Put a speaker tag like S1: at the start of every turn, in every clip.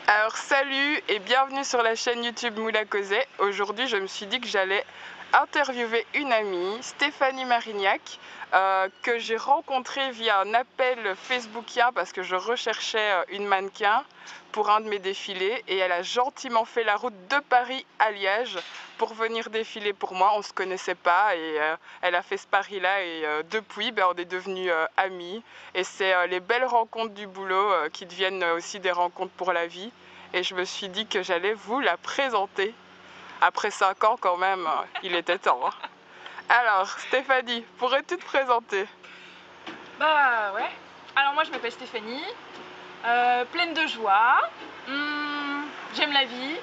S1: Alors salut et bienvenue sur la chaîne YouTube Moula Causet. Aujourd'hui je me suis dit que j'allais interviewer une amie, Stéphanie Marignac, que j'ai rencontrée via un appel facebookien parce que je recherchais une mannequin pour un de mes défilés et elle a gentiment fait la route de Paris à Liège pour venir défiler pour moi. On ne se connaissait pas et elle a fait ce pari-là et depuis on est devenus amis et c'est les belles rencontres du boulot qui deviennent aussi des rencontres pour la vie. Et je me suis dit que j'allais vous la présenter. Après 5 ans quand même, il était temps. Hein. Alors, Stéphanie, pourrais-tu te présenter?
S2: Bah ouais. Alors moi je m'appelle Stéphanie, pleine de joie, j'aime la vie,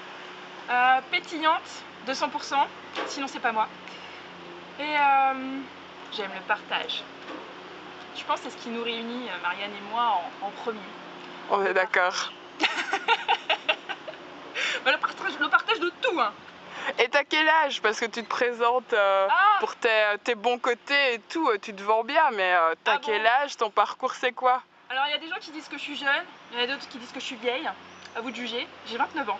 S2: pétillante de 100%, sinon c'est pas moi. Et j'aime le partage. Je pense que c'est ce qui nous réunit, Marianne et moi, en premier.
S1: On est d'accord.
S2: Bah, le partage de tout, hein.
S1: Et t'as quel âge? Parce que tu te présentes pour tes bons côtés et tout, tu te vends bien, mais t'as quel âge? Ton parcours c'est quoi?
S2: Alors il y a des gens qui disent que je suis jeune, il y en a d'autres qui disent que je suis vieille, à vous de juger. J'ai 29 ans.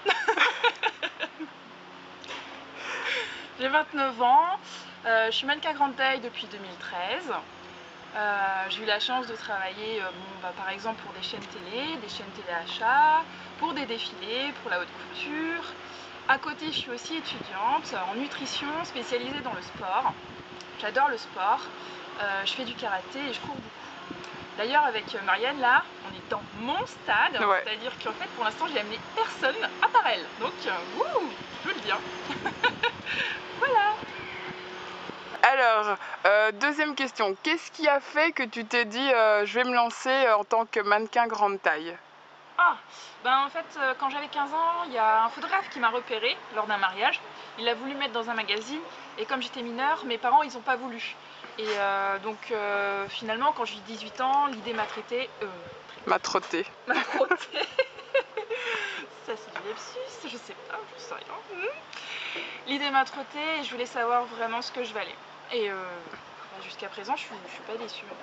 S2: J'ai 29 ans, je suis mannequin grande taille depuis 2013. J'ai eu la chance de travailler par exemple pour des chaînes télé achats, pour des défilés, pour la haute couture. À côté, je suis aussi étudiante en nutrition spécialisée dans le sport. J'adore le sport, je fais du karaté et je cours beaucoup. D'ailleurs, avec Marianne, là, on est dans mon stade,
S1: ouais.
S2: C'est-à-dire qu'en fait, pour l'instant, j'ai amené personne à part elle. Donc, wouh, je le dis. Voilà.
S1: Alors, deuxième question, qu'est-ce qui a fait que tu t'es dit je vais me lancer en tant que mannequin grande taille?
S2: En fait, quand j'avais 15 ans, il y a un photographe qui m'a repéré lors d'un mariage. Il a voulu mettre dans un magazine et comme j'étais mineure, mes parents ils n'ont pas voulu. Et donc finalement, quand j'ai eu 18 ans, l'idée m'a traité.
S1: M'a trotté.
S2: M'a trotté. Ça c'est du lapsus, je sais pas, je sais rien. L'idée m'a trotté et je voulais savoir vraiment ce que je valais. Et jusqu'à présent, je suis pas déçue en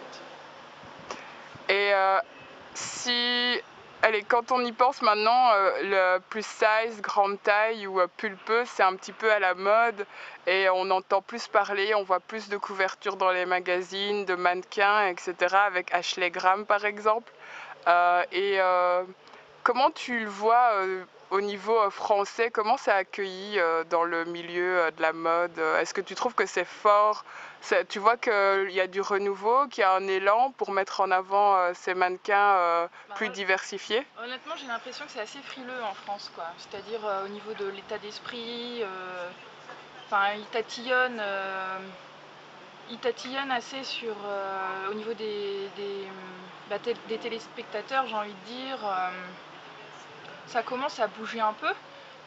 S2: fait.
S1: Et allez, quand on y pense maintenant, le plus size, grande taille ou pulpeux, c'est un petit peu à la mode et on entend plus parler, on voit plus de couvertures dans les magazines, de mannequins, etc. avec Ashley Graham par exemple. Comment tu le vois au niveau français, comment c'est accueilli dans le milieu de la mode? Est-ce que tu trouves que c'est fort? Tu vois qu'il y a du renouveau, qu'il y a un élan pour mettre en avant ces mannequins plus diversifiés?
S2: Honnêtement, j'ai l'impression que c'est assez frileux en France, quoi. C'est-à-dire au niveau de l'état d'esprit, ils tatillonnent assez sur, au niveau des téléspectateurs, j'ai envie de dire. Ça commence à bouger un peu.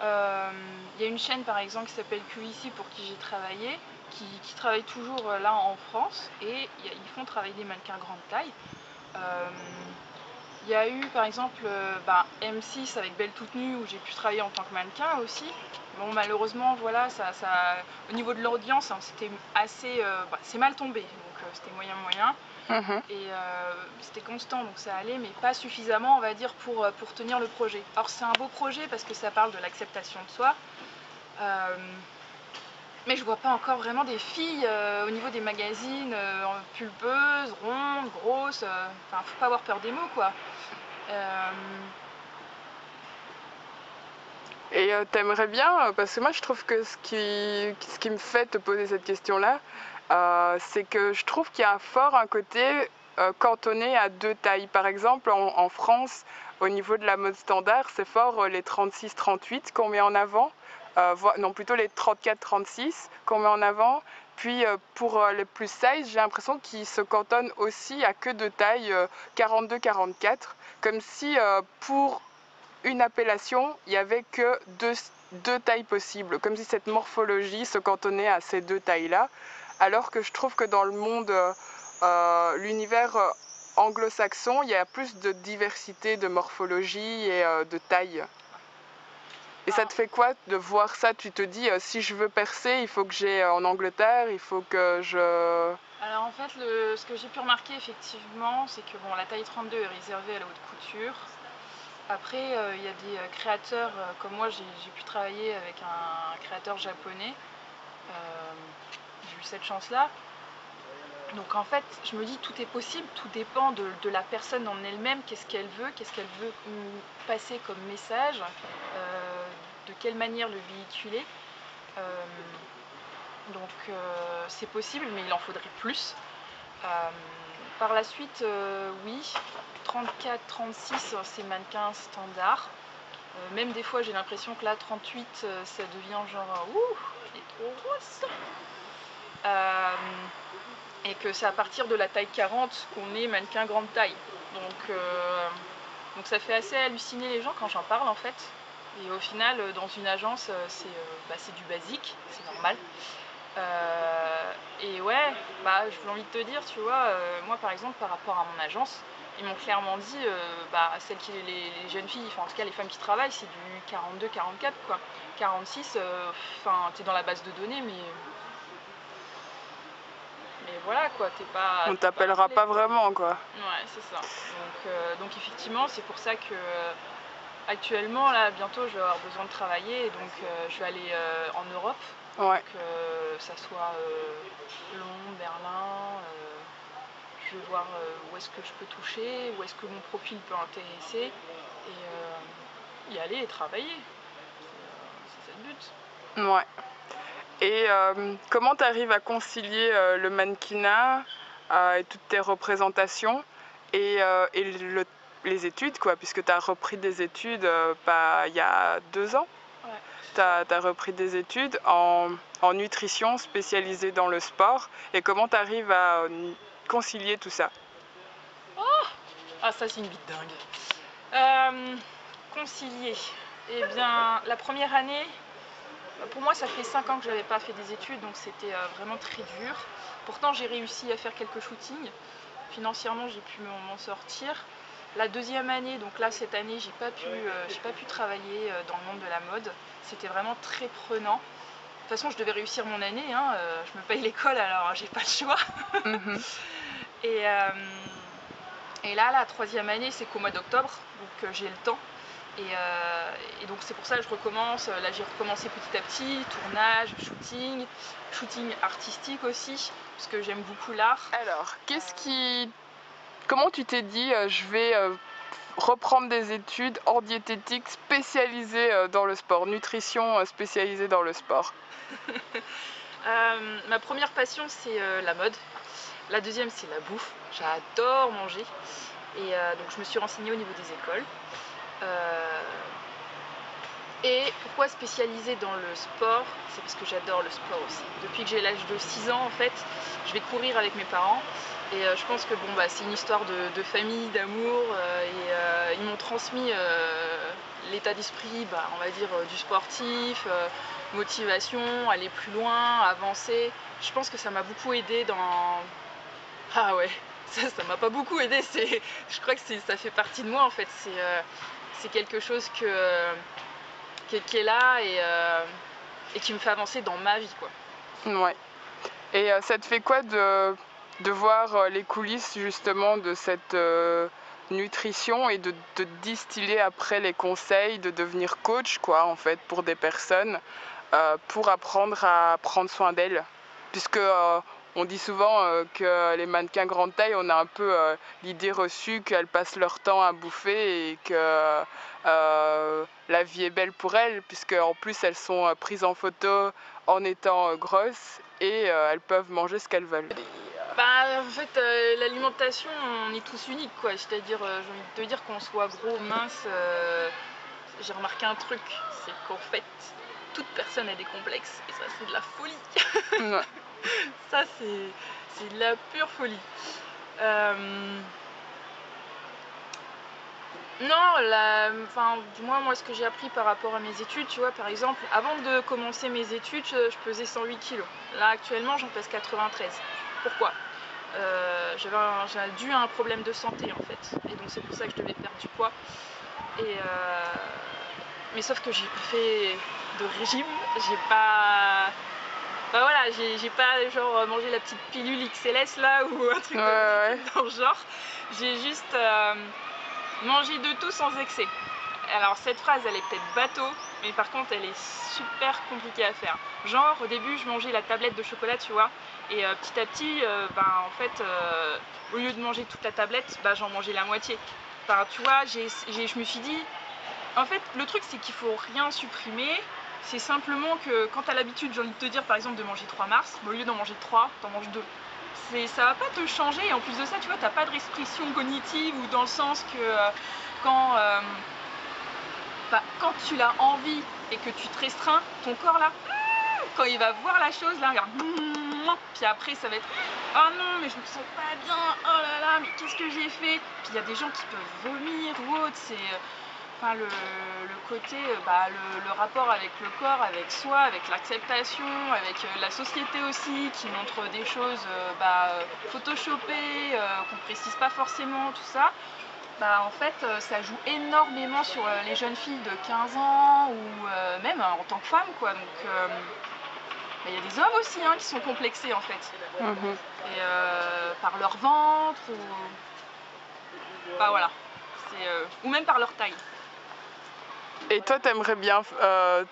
S2: Il y a une chaîne par exemple qui s'appelle QIC pour qui j'ai travaillé, qui travaille toujours là en France et ils font travailler des mannequins grande taille. Il y a eu par exemple M6 avec Belle Toute Nue où j'ai pu travailler en tant que mannequin aussi. Bon, malheureusement voilà, au niveau de l'audience c'était assez, c'est mal tombé, donc c'était moyen. Et c'était constant donc ça allait, mais pas suffisamment on va dire pour tenir le projet. Alors c'est un beau projet parce que ça parle de l'acceptation de soi, mais je vois pas encore vraiment des filles au niveau des magazines pulpeuses, rondes, grosses, faut pas avoir peur des mots quoi.
S1: Et t'aimerais bien, parce que moi je trouve que ce qui me fait te poser cette question-là, c'est que je trouve qu'il y a un côté cantonné à deux tailles. Par exemple, en France, au niveau de la mode standard, c'est fort les 36-38 qu'on met en avant, non plutôt les 34-36 qu'on met en avant. Puis pour les plus size, j'ai l'impression qu'ils se cantonnent aussi à que deux tailles 42-44, comme si pour une appellation, il n'y avait que deux tailles possibles, comme si cette morphologie se cantonnait à ces deux tailles-là, alors que je trouve que dans le monde, l'univers anglo-saxon, il y a plus de diversité de morphologie et de taille. Et ça te fait quoi de voir ça? Tu te dis, si je veux percer, il faut que j'aille en Angleterre, il faut que je...
S2: Alors en fait, ce que j'ai pu remarquer effectivement, c'est que la taille 32 est réservée à la haute couture. Après, il y a des créateurs comme moi, j'ai pu travailler avec un créateur japonais. J'ai eu cette chance-là. Donc en fait, je me dis tout est possible, tout dépend de la personne en elle-même, qu'est-ce qu'elle veut passer comme message, de quelle manière le véhiculer. Donc c'est possible, mais il en faudrait plus. Par la suite, oui, 34, 36, c'est mannequin standard. Même des fois, j'ai l'impression que là, 38, ça devient genre, ouh, elle est trop grosse. Et que c'est à partir de la taille 40 qu'on est mannequin grande taille. Donc ça fait assez halluciner les gens quand j'en parle en fait. Et au final, dans une agence, c'est du basique, c'est normal. Et ouais, j'ai envie de te dire, tu vois, moi par exemple par rapport à mon agence, ils m'ont clairement dit, les jeunes filles, enfin en tout cas les femmes qui travaillent, c'est du 42-44 quoi. 46, t'es dans la base de données, mais voilà quoi, t'es pas...
S1: On t'appellera pas vraiment quoi.
S2: Ouais, c'est ça. Donc effectivement, c'est pour ça que actuellement, là, bientôt, je vais avoir besoin de travailler, et donc je vais aller en Europe.
S1: Ouais.
S2: Que ça soit Londres, Berlin, je vais voir où est-ce que je peux toucher, où est-ce que mon profil peut intéresser, et y aller et travailler. C'est ça le but.
S1: Ouais. Et comment tu arrives à concilier le mannequinat et toutes tes représentations et les études, quoi, puisque tu as repris des études il y a 2 ans.
S2: Ouais.
S1: Tu as repris des études en nutrition spécialisée dans le sport. Et comment tu arrives à concilier tout ça?
S2: Ah, ça, c'est une bite dingue. Concilier. Eh bien, la première année, pour moi, ça fait 5 ans que je n'avais pas fait des études, donc c'était vraiment très dur. Pourtant, j'ai réussi à faire quelques shootings. Financièrement, j'ai pu m'en sortir. La deuxième année, donc là, cette année, j'ai pas pu travailler dans le monde de la mode. C'était vraiment très prenant. De toute façon, je devais réussir mon année, hein. Je me paye l'école, alors j'ai pas le choix. Et là, la troisième année, c'est qu'au mois d'octobre, donc j'ai le temps. Et donc c'est pour ça que je recommence. Là, j'ai recommencé petit à petit, tournage, shooting artistique aussi, parce que j'aime beaucoup l'art.
S1: Alors, comment tu t'es dit je vais reprendre des études en diététique spécialisées dans le sport, nutrition spécialisée dans le sport?
S2: Ma première passion, c'est la mode. La deuxième, c'est la bouffe. J'adore manger. Et donc je me suis renseignée au niveau des écoles. Et pourquoi spécialiser dans le sport? C'est parce que j'adore le sport aussi. Depuis que j'ai l'âge de 6 ans, en fait, je vais courir avec mes parents. Et je pense que c'est une histoire de famille, d'amour. Et ils m'ont transmis l'état d'esprit, on va dire, du sportif, motivation, aller plus loin, avancer. Je pense que ça m'a beaucoup aidé dans... Ah ouais, ça m'a pas beaucoup aidé. Je crois que ça fait partie de moi, en fait. C'est quelque chose qui est là et qui me fait avancer dans ma vie, quoi.
S1: Ouais. Et ça te fait quoi de voir les coulisses justement de cette nutrition et de distiller après les conseils, de devenir coach, quoi, en fait, pour des personnes, pour apprendre à prendre soin d'elles? Puisque on dit souvent que les mannequins grande taille, on a un peu l'idée reçue qu'elles passent leur temps à bouffer et que la vie est belle pour elles, puisque en plus elles sont prises en photo en étant grosses et elles peuvent manger ce qu'elles veulent.
S2: En fait, l'alimentation, on est tous uniques, quoi. C'est-à-dire, j'ai envie de te dire qu'on soit gros, mince, j'ai remarqué un truc, c'est qu'en fait, toute personne a des complexes, et ça, c'est de la folie.
S1: Ouais.
S2: Ça, c'est de la pure folie. Non, du moins, moi, ce que j'ai appris par rapport à mes études, tu vois, par exemple, avant de commencer mes études, je pesais 108 kilos. Là, actuellement, j'en pèse 93. Pourquoi? J'ai dû à un problème de santé, en fait. Et donc, c'est pour ça que je devais perdre du poids. Mais sauf que j'ai pas fait de régime, j'ai pas... j'ai pas genre mangé la petite pilule XLS là ou un truc dans le genre. J'ai juste mangé de tout sans excès. Alors cette phrase, elle est peut-être bateau, mais par contre, elle est super compliquée à faire. Genre, au début, je mangeais la tablette de chocolat, tu vois, et petit à petit, en fait, au lieu de manger toute la tablette, j'en mangeais la moitié. Enfin, tu vois, je me suis dit, en fait, le truc, c'est qu'il faut rien supprimer. C'est simplement que quand tu as l'habitude, j'ai envie de te dire, par exemple, de manger 3 Mars, au lieu d'en manger 3, t'en manges 2. Ça va pas te changer, et en plus de ça, tu vois, t'as pas de restriction cognitive, ou dans le sens que quand, quand tu l'as envie et que tu te restreins, ton corps là, quand il va voir la chose, là, regarde, puis après ça va être oh non, mais je me sens pas bien, oh là là, mais qu'est-ce que j'ai fait? Puis il y a des gens qui peuvent vomir ou autre, c'est le côté, le rapport avec le corps, avec soi, avec l'acceptation, avec la société aussi qui montre des choses photoshopées, qu'on précise pas forcément, tout ça. En fait, ça joue énormément sur les jeunes filles de 15 ans ou même en tant que femme, quoi. Donc, il y a des hommes aussi qui sont complexés en fait. Et par leur ventre ou voilà. Ou même par leur taille.
S1: Et toi, t'aimerais bien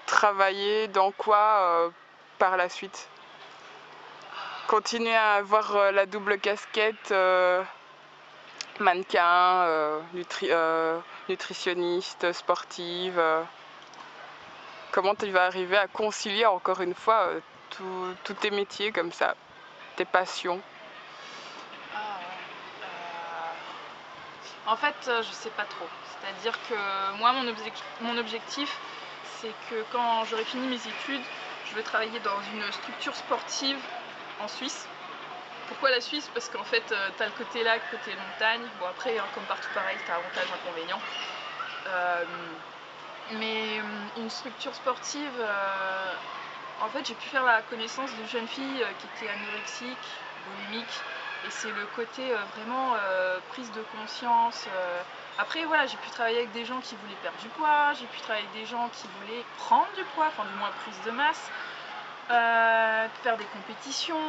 S1: travailler dans quoi par la suite? Continuer à avoir la double casquette mannequin, nutritionniste, sportive. Comment tu vas arriver à concilier encore une fois tous tes métiers comme ça, tes passions?
S2: En fait, je sais pas trop. C'est-à-dire que moi, mon objectif, c'est que quand j'aurai fini mes études, je vais travailler dans une structure sportive en Suisse. Pourquoi la Suisse? Parce qu'en fait, t'as le côté lac, côté montagne. Bon, après, comme partout pareil, t'as avantages, inconvénients. Mais une structure sportive, en fait, j'ai pu faire la connaissance de jeunes filles qui étaient anorexiques, bulimiques. Et c'est le côté vraiment prise de conscience. Après, voilà, j'ai pu travailler avec des gens qui voulaient perdre du poids, j'ai pu travailler avec des gens qui voulaient prendre du poids, enfin du moins prise de masse, faire des compétitions.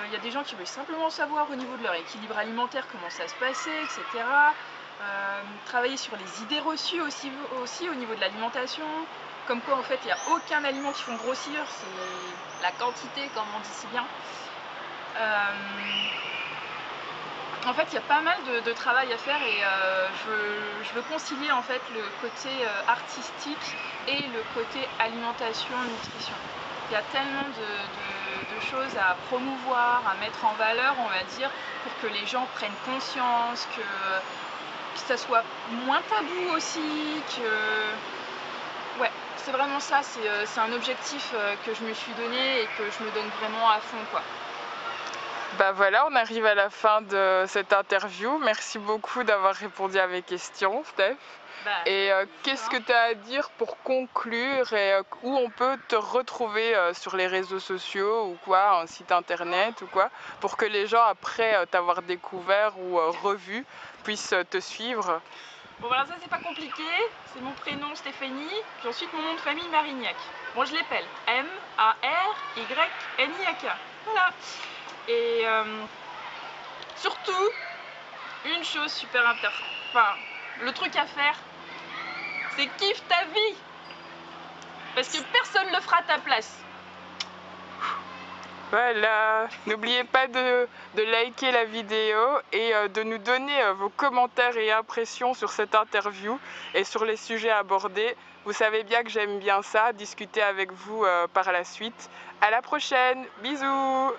S2: Il y a des gens qui veulent simplement savoir au niveau de leur équilibre alimentaire comment ça se passait, etc. Travailler sur les idées reçues aussi au niveau de l'alimentation. Comme quoi, en fait, il n'y a aucun aliment qui font grossir, c'est la quantité, comme on dit si bien. En fait, il y a pas mal de travail à faire et je veux concilier en fait le côté artistique et le côté alimentation, nutrition. Il y a tellement de choses à promouvoir, à mettre en valeur, on va dire, pour que les gens prennent conscience, que ça soit moins tabou aussi, que... Ouais, c'est vraiment ça, c'est un objectif que je me suis donné et que je me donne vraiment à fond, quoi.
S1: Voilà, on arrive à la fin de cette interview. Merci beaucoup d'avoir répondu à mes questions, Steph. Et qu'est-ce que tu as à dire pour conclure et où on peut te retrouver sur les réseaux sociaux ou quoi, un site internet ou quoi, pour que les gens après t'avoir découvert ou revu puissent te suivre?
S2: Bon voilà, ça c'est pas compliqué, c'est mon prénom Stéphanie, puis ensuite mon nom de famille Marignac. Moi je l'appelle M-A-R-Y-N-I-A-K. Voilà. Et surtout, une chose super importante, le truc à faire, c'est kiffe ta vie. Parce que personne ne le fera à ta place.
S1: Voilà, n'oubliez pas de liker la vidéo et de nous donner vos commentaires et impressions sur cette interview et sur les sujets abordés. Vous savez bien que j'aime bien ça, discuter avec vous par la suite. À la prochaine, bisous!